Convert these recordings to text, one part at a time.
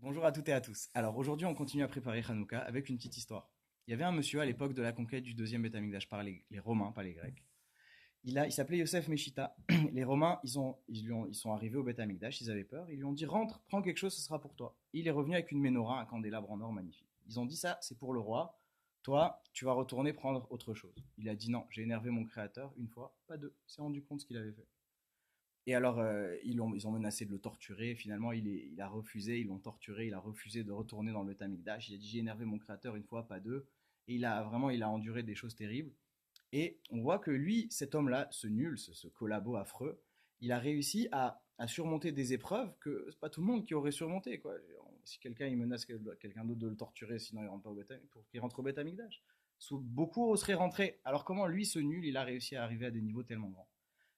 Bonjour à toutes et à tous. Alors aujourd'hui, on continue à préparer Hanouka avec une petite histoire. Il y avait un monsieur à l'époque de la conquête du deuxième Beth Amikdash par les Romains, pas les Grecs. Il s'appelait Yosef Meshita. Les Romains, ils sont arrivés au Beth Amikdash, ils avaient peur. Ils lui ont dit rentre, prends quelque chose, ce sera pour toi. Il est revenu avec une menorah, un candélabre en or magnifique. Ils ont dit ça, c'est pour le roi. Toi, tu vas retourner prendre autre chose. Il a dit non, j'ai énervé mon créateur une fois, pas deux. Il s'est rendu compte de ce qu'il avait fait. Et alors, ils ont menacé de le torturer. Finalement, il a refusé. Ils l'ont torturé. Il a refusé de retourner dans le Tamikdash. Il a dit j'ai énervé mon créateur une fois, pas deux. Et il a enduré des choses terribles. Et on voit que lui, cet homme-là, ce nul, ce collabo affreux, il a réussi à surmonter des épreuves que c'est pas tout le monde qui aurait surmonté, quoi. Si quelqu'un il menace quelqu'un d'autre de le torturer, sinon il rentre pas au pour qu'il rentre au Beth Amikdash. Beaucoup oseraient rentrer. Alors comment lui, ce nul, il a réussi à arriver à des niveaux tellement grands?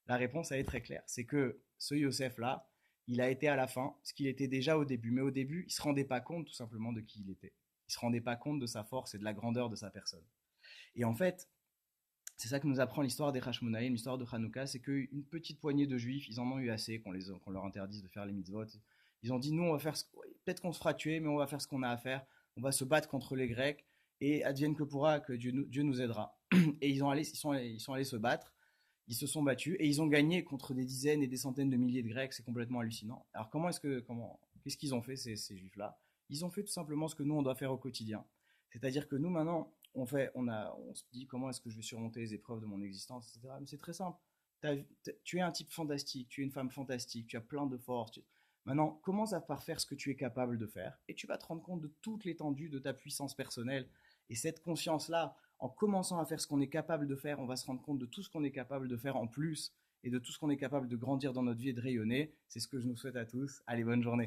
La réponse, elle est très claire. C'est que ce Yosef-là, il a été à la fin ce qu'il était déjà au début. Mais au début, il ne se rendait pas compte tout simplement de qui il était. Il ne se rendait pas compte de sa force et de la grandeur de sa personne. Et en fait, c'est ça que nous apprend l'histoire des Hashmonaïm, l'histoire de Hanouka, c'est qu'une petite poignée de juifs, ils en ont eu assez qu'on leur interdise de faire les mitzvot. Ils ont dit, nous, on va faire, peut-être qu'on se fera tuer, mais on va faire ce qu'on a à faire. On va se battre contre les Grecs et advienne que pourra, que Dieu nous aidera. Et ils sont allés se battre. Ils se sont battus et ils ont gagné contre des dizaines et des centaines de milliers de Grecs. C'est complètement hallucinant. Alors qu'est-ce qu'ils ont fait ces juifs-là? Ils ont fait tout simplement ce que nous on doit faire au quotidien. C'est-à-dire que nous maintenant on se dit comment est-ce que je vais surmonter les épreuves de mon existence, etc. Mais c'est très simple. Tu es un type fantastique, tu es une femme fantastique, tu as plein de force. Maintenant, commence par faire ce que tu es capable de faire et tu vas te rendre compte de toute l'étendue de ta puissance personnelle. Et cette conscience-là, en commençant à faire ce qu'on est capable de faire, on va se rendre compte de tout ce qu'on est capable de faire en plus et de tout ce qu'on est capable de grandir dans notre vie et de rayonner. C'est ce que je nous souhaite à tous. Allez, bonne journée.